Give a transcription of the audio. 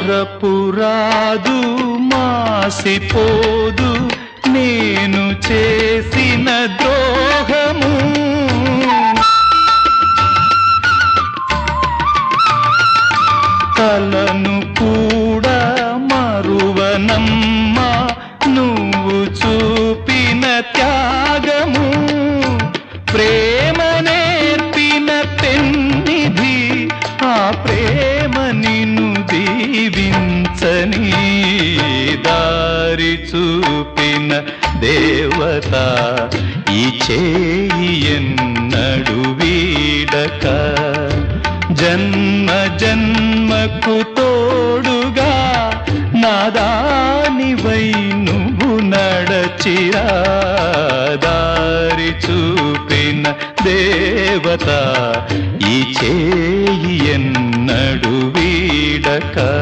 మరపురాదు మాసిపోదు నేను చేసిన ద్రోహము. కలను కూడా మరువనమ్మా నువ్వు చూపిన త్యాగము. ప్రేమ నేర్పిన పెన్నిధి ఆ ప్రేమ నిన్ను దీవించని. దారి చూపిన దేవత ఈ చేయి ఎన్నడు వీడక. జన్మ జన్మకు తోడుగా నాదానివై నువ్వు నడచిరా. దారి చూపిన దేవత ఈ చేయి ఎన్నడు వీడక.